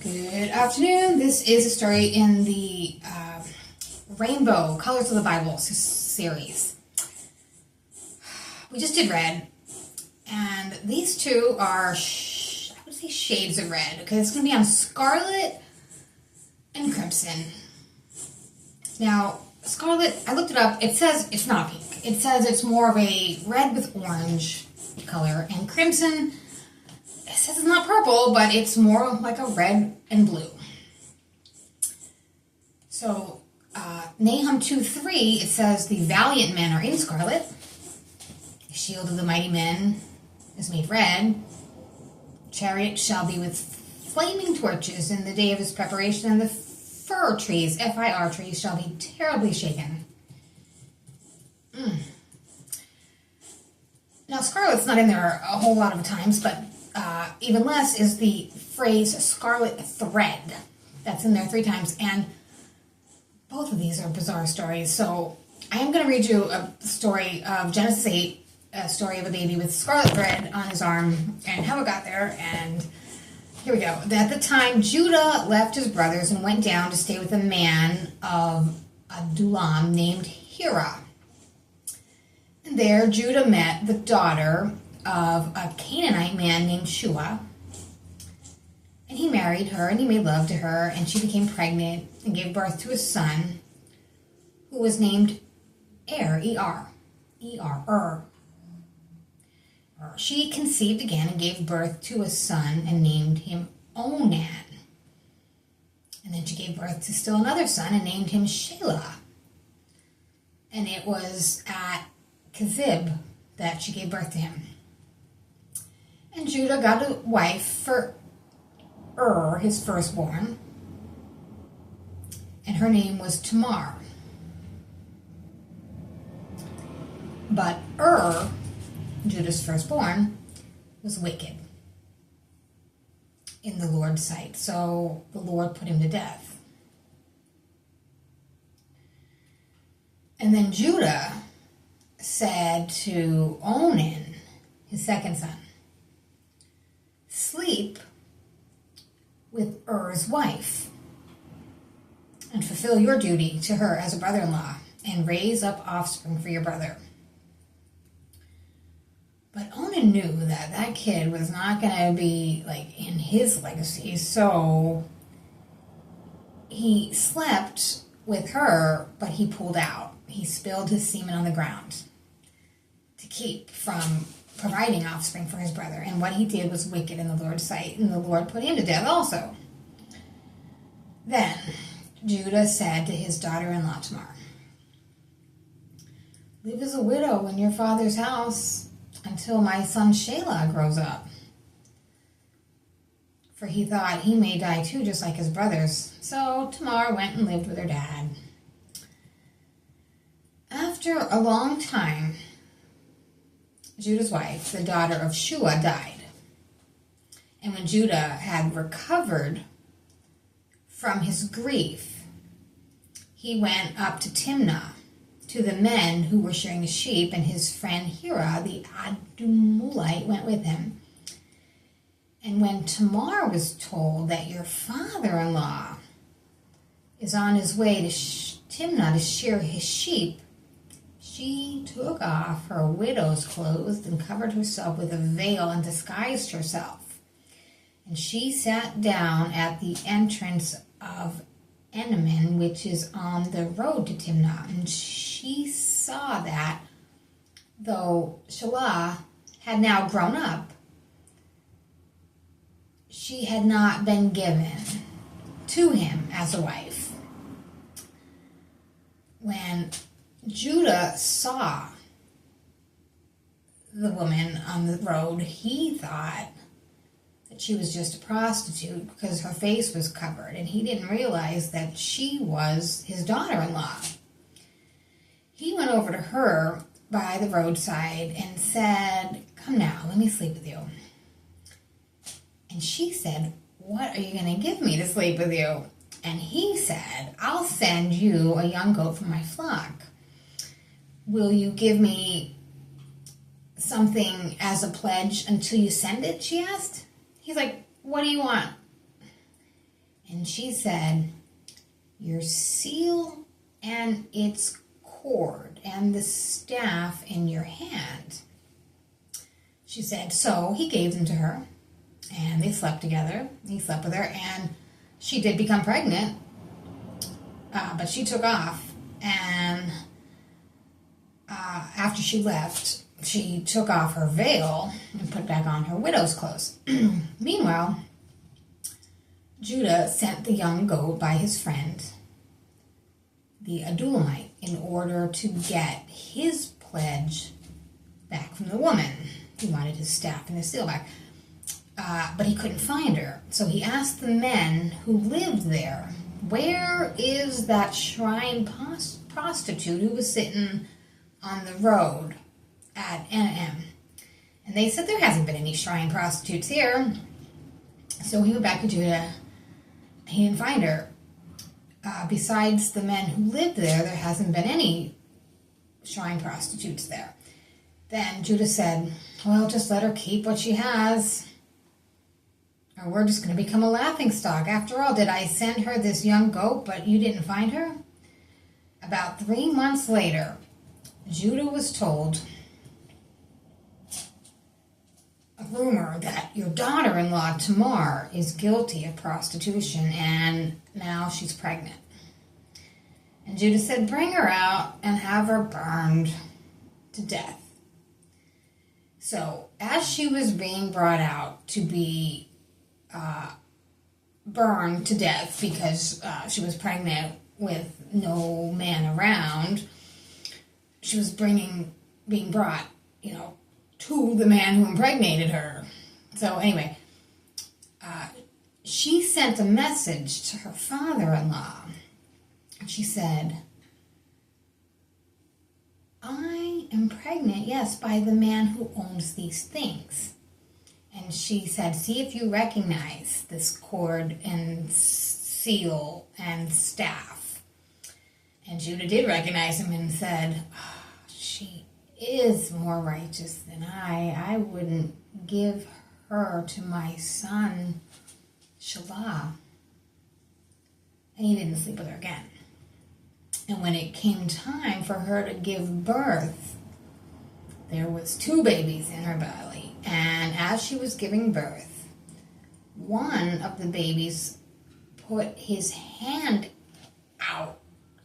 Good afternoon. This is a story in the Rainbow Colors of the Bible series. We just did red, and these two are, I would say, shades of red. Okay, it's going to be on Scarlet and Crimson. Now, Scarlet, I looked it up. It says it's not pink. It says it's more of a red with orange color, and Crimson, it says it's not purple, but it's more like a red and blue. So, Nahum 2:3, it says, the valiant men are in scarlet. The shield of the mighty men is made red. Chariot shall be with flaming torches in the day of his preparation, and the fir trees, F-I-R trees, shall be terribly shaken. Now, scarlet's not in there a whole lot of times, but even less is the phrase scarlet thread. That's in there 3 times, and both of these are bizarre stories. So I am going to read you a story of Genesis 8, a story of a baby with scarlet thread on his arm, and how it got there. And here we go. At the time, Judah left his brothers and went down to stay with a man of Adullam named Hira. And there Judah met the daughter of a Canaanite man named Shua. And he married her, and he made love to her, and she became pregnant and gave birth to a son who was named Er. She conceived again and gave birth to a son and named him Onan. And then she gave birth to still another son and named him Shelah. And it was at Kezib that she gave birth to him. And Judah got a wife for his firstborn, and her name was Tamar. But Judah's firstborn, was wicked in the Lord's sight, so the Lord put him to death. And then Judah said to Onan, his second son, sleep with Er's wife and fulfill your duty to her as a brother-in-law and raise up offspring for your brother. But Onan knew that that kid was not going to be like in his legacy, so he slept with her, but he pulled out. He spilled his semen on the ground to keep from providing offspring for his brother. And what he did was wicked in the Lord's sight, and the Lord put him to death also. Then Judah said to his daughter-in-law Tamar, live as a widow in your father's house until my son Shelah grows up. For he thought he may die too, just like his brothers. So Tamar went and lived with her dad. After a long time, Judah's wife, the daughter of Shua, died. And when Judah had recovered from his grief, he went up to Timnah to the men who were shearing the sheep, and his friend Hira, the Adumulite, went with him. And when Tamar was told that your father-in-law is on his way to Timnah to shear his sheep, she took off her widow's clothes and covered herself with a veil and disguised herself. And she sat down at the entrance of Enamin, which is on the road to Timnah. And she saw that, though Shelah had now grown up, she had not been given to him as a wife. When Judah saw the woman on the road, he thought that she was just a prostitute because her face was covered, and he didn't realize that she was his daughter-in-law. He went over to her by the roadside and said, come now, let me sleep with you. And she said, what are you going to give me to sleep with you? And he said, I'll send you a young goat from my flock. Will you give me something as a pledge until you send it, she asked. He's like, what do you want? And she said, your seal and its cord and the staff in your hand. She said, so he gave them to her, and they slept together. He slept with her, and she did become pregnant, but she took off, and after she left, she took off her veil and put back on her widow's clothes. Meanwhile, Judah sent the young goat by his friend, the Adullamite, in order to get his pledge back from the woman. He wanted his staff and his seal back, but he couldn't find her. So he asked the men who lived there, where is that shrine prostitute who was sitting on the road at NM? And they said there hasn't been any shrine prostitutes here. So he went back to Judah. He didn't find her. Besides the men who lived there, there hasn't been any shrine prostitutes there. Then Judah said, well, just let her keep what she has, or we're just going to become a laughingstock. After all, did I send her this young goat, but you didn't find her? About 3 months later, Judah was told a rumor that your daughter-in-law, Tamar, is guilty of prostitution, and now she's pregnant. And Judah said, bring her out and have her burned to death. So, as she was being brought out to be burned to death because she was pregnant with no man around, she was being brought, to the man who impregnated her. So anyway, she sent a message to her father-in-law. She said, I am pregnant, yes, by the man who owns these things. And she said, see if you recognize this cord and seal and staff. And Judah did recognize him and said, oh, she is more righteous than I wouldn't give her to my son, Shelah. And he didn't sleep with her again. And when it came time for her to give birth, there was 2 babies in her belly. And as she was giving birth, one of the babies put his hand out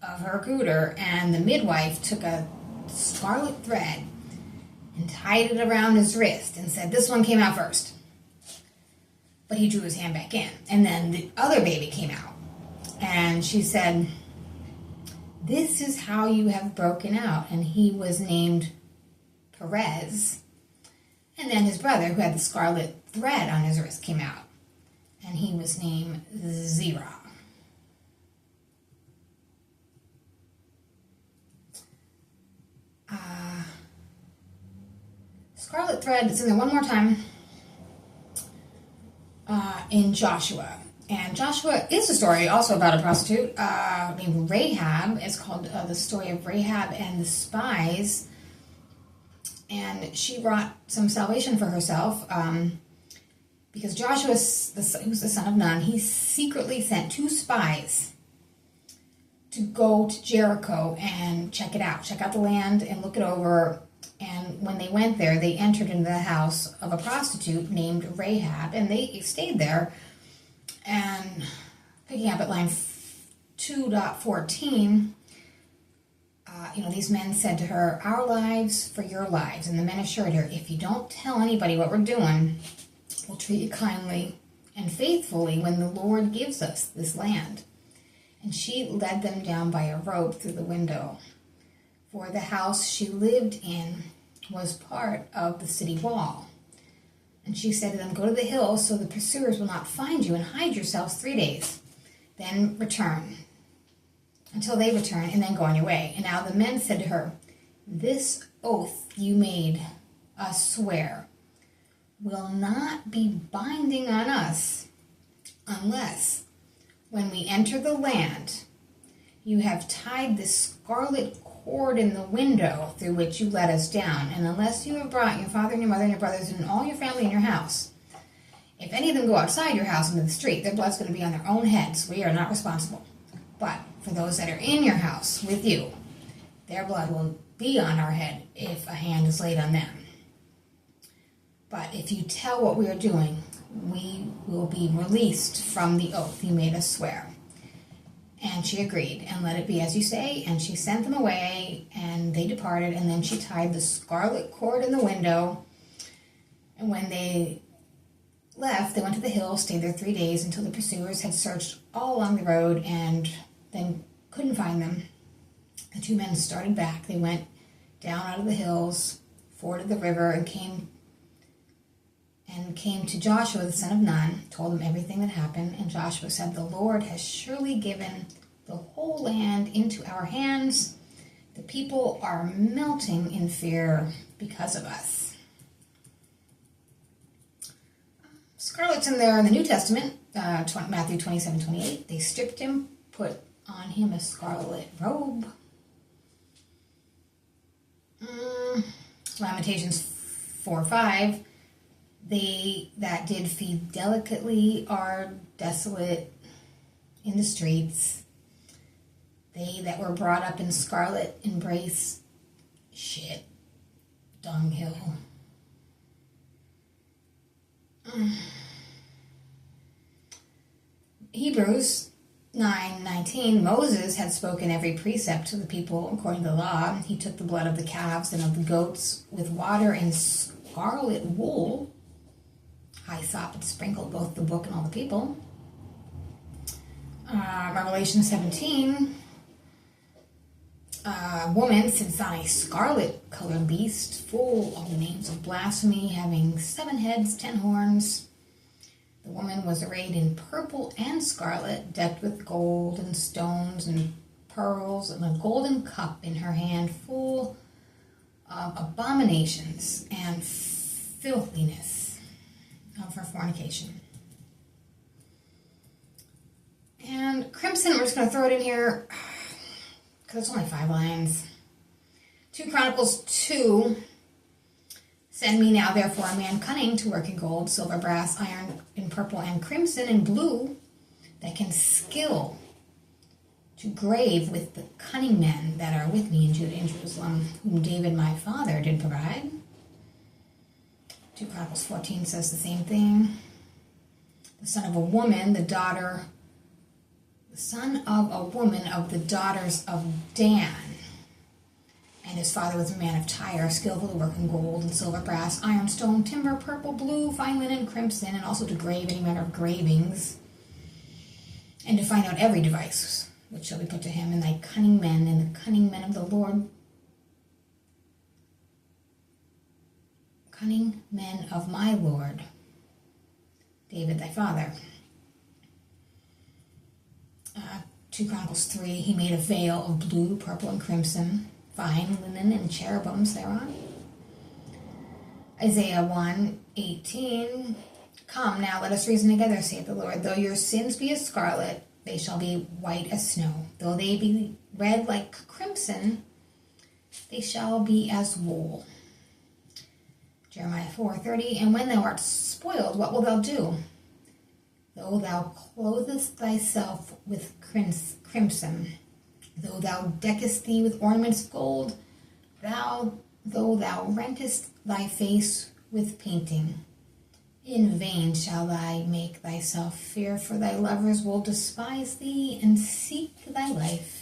of her cooter, and the midwife took a scarlet thread and tied it around his wrist and said, this one came out first. But he drew his hand back in. And then the other baby came out. And she said, this is how you have broken out. And he was named Perez. And then his brother, who had the scarlet thread on his wrist, came out. And he was named Zerah. Scarlet thread is in there one more time in Joshua. And Joshua is a story also about a prostitute named Rahab. It's called the story of Rahab and the spies. And she wrought some salvation for herself because Joshua, who's the son of Nun, he secretly sent 2 spies to go to Jericho and check it out. Check out the land and look it over. And when they went there, they entered into the house of a prostitute named Rahab, and they stayed there. And picking up at line 2.14, these men said to her, our lives for your lives. And the men assured her, if you don't tell anybody what we're doing, we'll treat you kindly and faithfully when the Lord gives us this land. And she led them down by a rope through the window. For the house she lived in was part of the city wall. And she said to them, go to the hill so the pursuers will not find you, and hide yourselves 3 days. Then return until they return, and then go on your way. And now the men said to her, this oath you made us swear will not be binding on us unless, when we enter the land, you have tied this scarlet cord in the window through which you let us down, and unless you have brought your father and your mother and your brothers and all your family in your house. If any of them go outside your house into the street, their blood's going to be on their own heads. We are not responsible. But for those that are in your house with you, their blood will be on our head if a hand is laid on them. But if you tell what we are doing, we will be released from the oath you made us swear. And she agreed, and let it be as you say, and she sent them away, and they departed, and then she tied the scarlet cord in the window, and when they left, they went to the hill, stayed there 3 days until the pursuers had searched all along the road and then couldn't find them. The two men started back. They went down out of the hills, forded the river, and came to Joshua the son of Nun, told him everything that happened, and Joshua said, "The Lord has surely given the whole land into our hands. The people are melting in fear because of us." Scarlet's in there in the New Testament, Matthew 27:28. They stripped him, put on him a scarlet robe. Lamentations 4:5. They that did feed delicately are desolate in the streets. They that were brought up in scarlet embrace shit, dunghill. Hebrews 9:19. Moses had spoken every precept to the people according to the law. He took the blood of the calves and of the goats with water and scarlet wool. Hyssop had sprinkled both the book and all the people. Revelation 17. A woman sits on a scarlet-colored beast, full of the names of blasphemy, having 7 heads, 10 horns. The woman was arrayed in purple and scarlet, decked with gold and stones and pearls, and a golden cup in her hand, full of abominations and filthiness of her fornication. And crimson, we're just going to throw it in here because it's only 5 lines. 2 Chronicles 2. Send me now, therefore, a man cunning to work in gold, silver, brass, iron, in purple, and crimson, and blue, that can skill to grave with the cunning men that are with me in Judah and Jerusalem, whom David my father did provide. 2 Chronicles 14 says the same thing. The son of a woman, the son of a woman of the daughters of Dan. And his father was a man of Tyre, skillful to work in gold and silver, brass, iron, stone, timber, purple, blue, fine linen, crimson, and also to grave any manner of gravings, and to find out every device which shall be put to him. And thy cunning men and the cunning men of the Lord, cunning men of my Lord, David thy father. 2 Chronicles 3, he made a veil of blue, purple, and crimson, fine linen, and cherubims thereon. Isaiah 1:18, come now, let us reason together, saith the Lord. Though your sins be as scarlet, they shall be white as snow. Though they be red like crimson, they shall be as wool. Jeremiah 4:30, and when thou art spoiled, what wilt thou do? Though thou clothest thyself with crimson, though thou deckest thee with ornaments of gold, though thou rentest thy face with painting, in vain shall thou make thyself fear, for thy lovers will despise thee and seek thy life.